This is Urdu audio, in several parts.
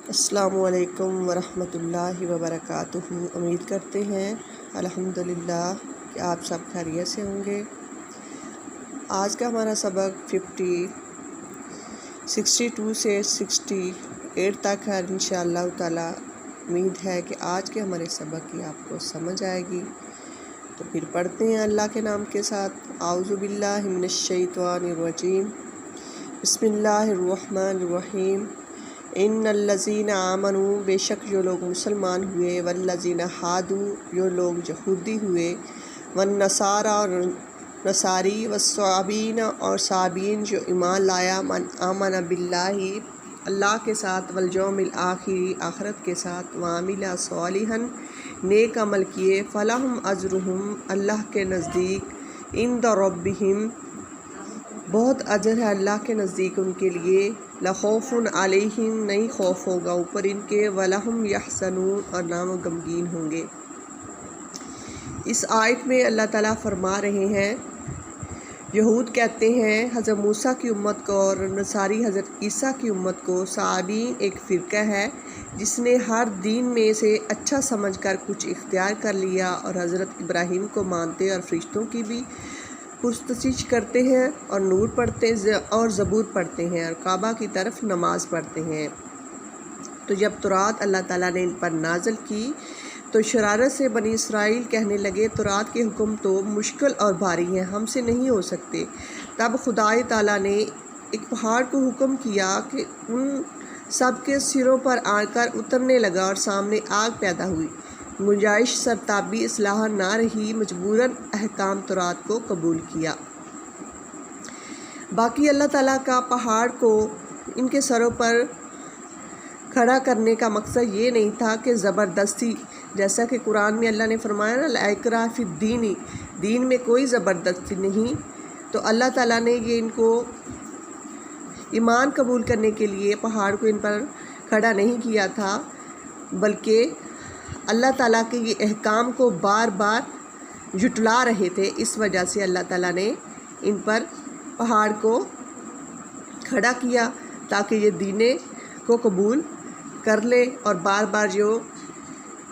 السلام علیکم ورحمۃ اللہ وبرکاتہ۔ امید کرتے ہیں الحمدللہ کہ آپ سب خیریت سے ہوں گے۔ آج کا ہمارا سبق 62 سے 68 تک ہے انشاءاللہ تعالی۔ امید ہے کہ آج کے ہمارے سبق کی آپ کو سمجھ آئے گی، تو پھر پڑھتے ہیں اللہ کے نام کے ساتھ۔ اعوذ باللہ من الشیطان الرجیم، بسم اللہ الرحمن الرحیم۔ ان الذین آمنوا، بے شک جو لوگ مسلمان ہوئے، والذین ہادوا، جو لوگ یہودی ہوئے، والنصارى، اور نصاری، والصابین، اور صابین جو ایمان لایا، من آمن باللہ، اللہ کے ساتھ، والیوم الآخر، آخرت کے ساتھ، وعمل صالحا، نیک عمل کیے، فلہم اجرہم، اللہ کے نزدیک، عند ربہم، بہت اجر ہے اللہ کے نزدیک ان کے لیے، لخوف علیہم، نہیں خوف ہوگا اوپر ان کے، ولہم یحزنون، اور نہ وہ غمگین ہوں گے۔ اس آیت میں اللہ تعالیٰ فرما رہے ہیں، یہود کہتے ہیں حضرت موسیٰ کی امت کو، اور نصاری حضرت عیسیٰ کی امت کو، صابین ایک فرقہ ہے جس نے ہر دین میں سے اچھا سمجھ کر کچھ اختیار کر لیا، اور حضرت ابراہیم کو مانتے اور فرشتوں کی بھی پرستش کرتے ہیں، اور نور پڑھتے ہیں اور زبور پڑھتے ہیں، اور کعبہ کی طرف نماز پڑھتے ہیں۔ تو جب تورات اللہ تعالیٰ نے ان پر نازل کی تو شرارت سے بنی اسرائیل کہنے لگے، تورات کے حکم تو مشکل اور بھاری ہیں، ہم سے نہیں ہو سکتے۔ تب خدائے تعالیٰ نے ایک پہاڑ کو حکم کیا کہ ان سب کے سروں پر آ کر اترنے لگا، اور سامنے آگ پیدا ہوئی۔ گنجائش سرتابی اصلاح نہ رہی، مجبوراً احکام تورات کو قبول کیا۔ باقی اللہ تعالیٰ کا پہاڑ کو ان کے سروں پر کھڑا کرنے کا مقصد یہ نہیں تھا کہ زبردستی، جیسا کہ قرآن میں اللہ نے فرمایا نا، لا اکراہ فی الدین، دین میں کوئی زبردستی نہیں۔ تو اللہ تعالیٰ نے یہ ان کو ایمان قبول کرنے کے لیے پہاڑ کو ان پر کھڑا نہیں کیا تھا، بلکہ اللہ تعالیٰ کے یہ احکام کو بار بار جھٹلا رہے تھے، اس وجہ سے اللہ تعالیٰ نے ان پر پہاڑ کو کھڑا کیا تاکہ یہ دین کو قبول کر لے، اور بار بار جو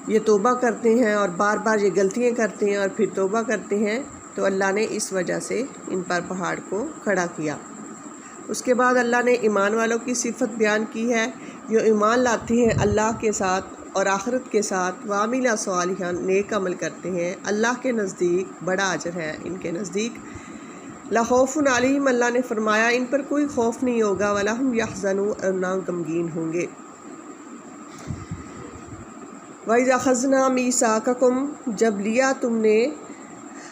یہ توبہ کرتے ہیں اور بار بار یہ غلطیاں کرتے ہیں اور پھر توبہ کرتے ہیں، تو اللہ نے اس وجہ سے ان پر پہاڑ کو کھڑا کیا۔ اس کے بعد اللہ نے ایمان والوں کی صفت بیان کی ہے، جو ایمان لاتے ہیں اللہ کے ساتھ اور آخرت کے ساتھ، وعمل صالحا، نیک عمل کرتے ہیں، اللہ کے نزدیک بڑا اجر ہے ان کے نزدیک۔ لخوف علیہم، اللہ نے فرمایا ان پر کوئی خوف نہیں ہوگا، ولہم یحزنون، اور نہ غمگین ہوں گے۔ وَإِذْ أَخَذْنَا مِيثَاقَكُمْ، جب لیا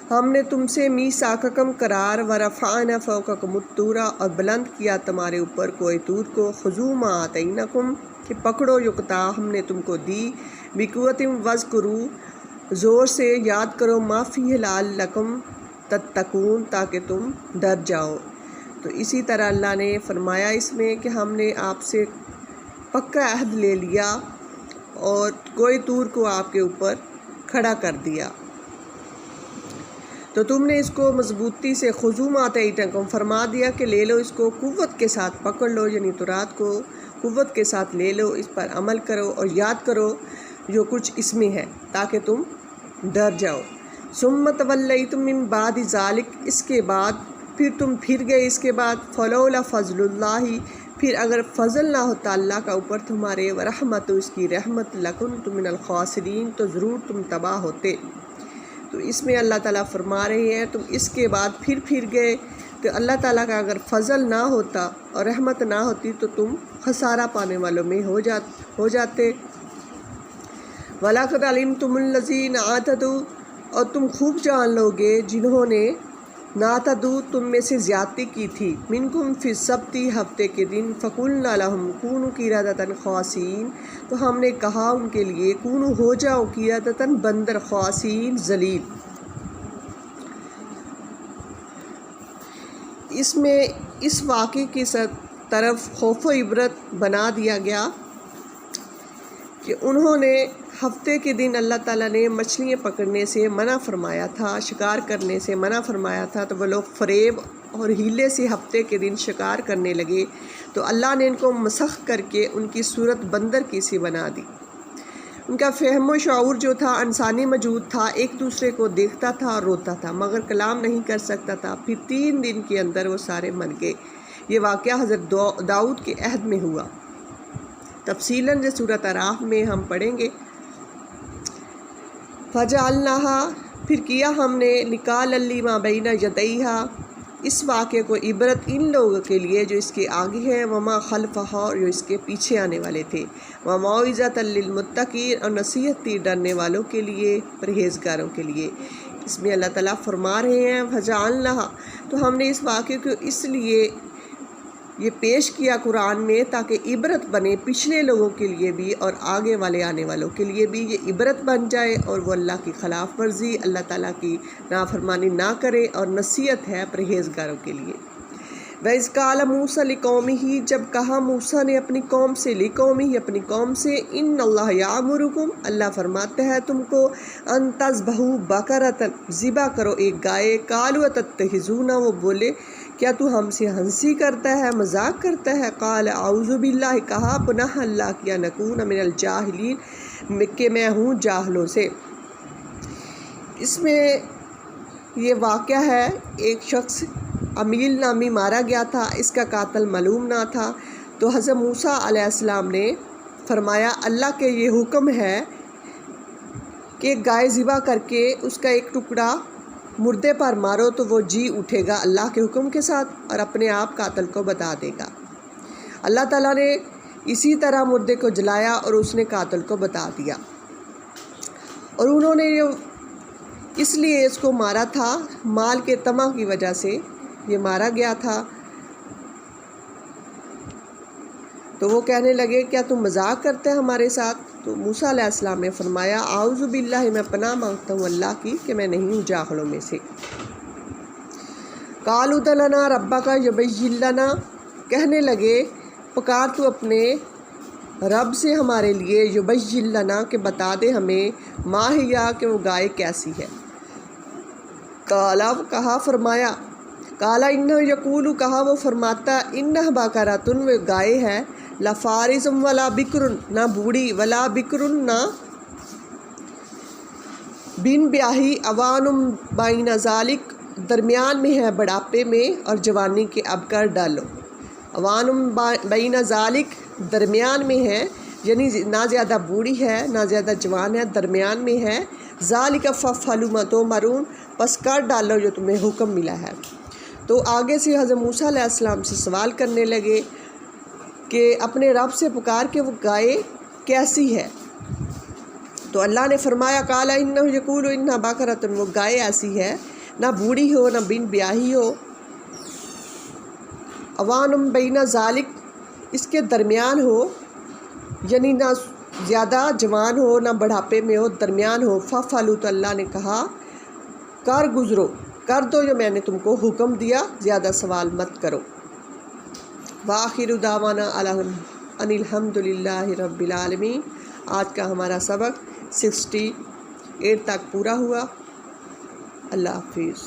ہم نے تم سے میثاقکم قرار، وَرَفَعْنَا فَوْقَکُمُ الطُّورَ، اور بلند کیا تمہارے اوپر کوہ طور کو، خُذُوا مَا آتَيْنَاکُمْ، کہ پکڑو جو کتاب ہم نے تم کو دی، بِقُوَّةٍ وَاذْكُرُوا، زور سے یاد کرو، مَا فِيهِ لَعَلَّکُمْ تَتَّقُونَ، تاکہ تم ڈر جاؤ۔ تو اسی طرح اللہ نے فرمایا اس میں کہ ہم نے آپ سے پکا عہد لے لیا اور کوہ طور کو آپ کے اوپر کھڑا کر دیا، تو تم نے اس کو مضبوطی سے، خُذُوا مَا آتَيْنَاکُمْ، فرما دیا کہ لے لو اس کو، قوت کے ساتھ پکڑ لو، یعنی تورات کو قوت کے ساتھ لے لو، اس پر عمل کرو اور یاد کرو جو کچھ اس میں ہے، تاکہ تم ڈر جاؤ۔ ثُمَّ تَوَلَّيْتُم مِّن بَعْدِ ذَلِكَ، اس کے بعد پھر تم پھر گئے اس کے بعد، فَلَوْلَا فَضْلُ اللّٰہِ، پھر اگر فضل نہ ہوتا اللہ کا اوپر تمہارے، وَرَحْمَتُ، اس کی رحمت، لَكُنتُم مِّنَ الْخَاسِرِينَ، تو ضرور تم تباہ ہوتے۔ تو اس میں اللہ تعالیٰ فرما رہے ہیں تم اس کے بعد پھر گئے، تو اللہ تعالیٰ کا اگر فضل نہ ہوتا اور رحمت نہ ہوتی تو تم خسارہ پانے والوں میں ہو جاتے۔ وَلَقَدْ عَلِمْتُمُ الَّذِينَ اعْتَدُوا، اور تم خوب جان لوگے جنہوں نے نَعْتَدُوا، تم میں سے زیادتی کی تھی، مِنْكُمْ فِي السَّبْتِ، ہفتے کے دن، فَقُلْنَا لَهُمْ كُونُوا قِرَدَةً خَاسِئِينَ، تو ہم نے کہا ان کے لیے، کونو، ہو جاؤ، قِرَدَةً بندر، خَاسِئِينَ، ذلیل۔ اس میں اس واقعے کی طرف خوف و عبرت بنا دیا گیا کہ انہوں نے ہفتے کے دن اللہ تعالیٰ نے مچھلیاں پکڑنے سے منع فرمایا تھا، شکار کرنے سے منع فرمایا تھا، تو وہ لوگ فریب اور ہیلے سے ہفتے کے دن شکار کرنے لگے تو اللہ نے ان کو مسخ کر کے ان کی صورت بندر کی سی بنا دی۔ ان کا فہم و شعور جو تھا انسانی موجود تھا، ایک دوسرے کو دیکھتا تھا اور روتا تھا مگر کلام نہیں کر سکتا تھا۔ پھر 3 دن کے اندر وہ سارے مر گئے۔ یہ واقعہ حضرت داؤد کے عہد میں ہوا۔ تفصیلاً جو سورۃ اعراف میں ہم پڑھیں گے۔ فَجَعَلْنَاهَا پھر کیا ہم نے نکال لِمَا بَيْنَ يَدَيْهَا اس واقعے کو عبرت ان لوگوں کے لیے جو اس کے آگے ہیں، وما خلفہا اور جو اس کے پیچھے آنے والے تھے، وموعظۃ للمتقین اور نصیحت تھی ڈرنے والوں کے لیے، پرہیزگاروں کے لیے۔ اس میں اللہ تعالیٰ فرما رہے ہیں فَجَعَلْنَاهَا تو ہم نے اس واقعے کو اس لیے یہ پیش کیا قرآن میں تاکہ عبرت بنے پچھلے لوگوں کے لیے بھی اور آگے والے آنے والوں کے لیے بھی یہ عبرت بن جائے، اور وہ اللہ کی خلاف ورزی، اللہ تعالیٰ کی نافرمانی نہ کرے، اور نصیحت ہے پرہیزگاروں کے لیے۔ وَإِذْ قَالَ مُوسَىٰ لِقَوْمِهِ جب کہا موسیٰ نے اپنی قوم سے، لِقَوْمِهِ اپنی قوم سے، إِنَّ اللَّهَ يَأْمُرُكُمْ اللہ فرماتا ہے تم کو، أَن تَذْبَحُوا بَقَرَةً ذبح کرو ایک گائے، قَالُوا أَتَتَّخِذُونَا وہ بولے کیا تو ہم سے ہنسی کرتا ہے، مذاق کرتا ہے؟ قال اعوذ باللہ کہا پناہ اللہ کیا نکون من الجاہلین کہ میں ہوں جاہلوں سے۔ اس میں یہ واقعہ ہے، ایک شخص امیل نامی مارا گیا تھا، اس کا قاتل معلوم نہ تھا، تو حضرت موسیٰ علیہ السلام نے فرمایا اللہ کے یہ حکم ہے کہ گائے ذبح کر کے اس کا ایک ٹکڑا مردے پر مارو تو وہ جی اٹھے گا اللہ کے حکم کے ساتھ اور اپنے آپ قاتل کو بتا دے گا۔ اللہ تعالیٰ نے اسی طرح مردے کو جلایا اور اس نے قاتل کو بتا دیا، اور انہوں نے اس لیے اس کو مارا تھا، مال کے طمع کی وجہ سے یہ مارا گیا تھا۔ تو وہ کہنے لگے کیا تم مذاق کرتے ہیں ہمارے ساتھ؟ تو موسیٰ علیہ السلام نے فرمایا اعوذ باللہ میں پناہ مانگتا ہوں اللہ کی کہ میں نہیں ہوں جاہلوں میں سے۔ قالوا ادع لنا ربک یبین لنا کہنے لگے پکار تو اپنے رب سے ہمارے لیے، یبین لنا کہ بتا دے ہمیں، ما ہی کہ وہ گائے کیسی ہے۔ قالا کہا فرمایا، قالا انہ یقول کہا وہ فرماتا، انہ بقرۃ وہ گائے ہے، لا فارض ولا بکر نہ بوڑھی، ولا بکر نہ بن بیاہی، اوان بین ذالک درمیان میں ہے بڑھاپے میں اور جوانی کے اب کر ڈالو۔ اوان بین ذالک درمیان میں ہے، یعنی نہ زیادہ بوڑھی ہے نہ زیادہ جوان ہے، درمیان میں ہے۔ ذالک فافعلوا ما تؤمرون پس کر ڈالو جو تمہیں حکم ملا ہے۔ تو آگے سے حضرت موسیٰ علیہ السلام سے سوال کرنے لگے کہ اپنے رب سے پکار کے وہ گائے کیسی ہے؟ تو اللہ نے فرمایا قال انہ یقول انہ بقرۃ وہ گائے ایسی ہے، نہ بوڑھی ہو نہ بن بیاہی ہو، اوان بین ذالک اس کے درمیان ہو، یعنی نہ زیادہ جوان ہو نہ بڑھاپے میں ہو، درمیان ہو۔ فافعلوا تو اللہ نے کہا کر گزرو، کر دو جو میں نے تم کو حکم دیا، زیادہ سوال مت کرو۔ وآخر دعوانا ان الحمد للہ رب العالمین۔ آج کا ہمارا سبق 68 تک پورا ہوا۔ اللہ حافظ۔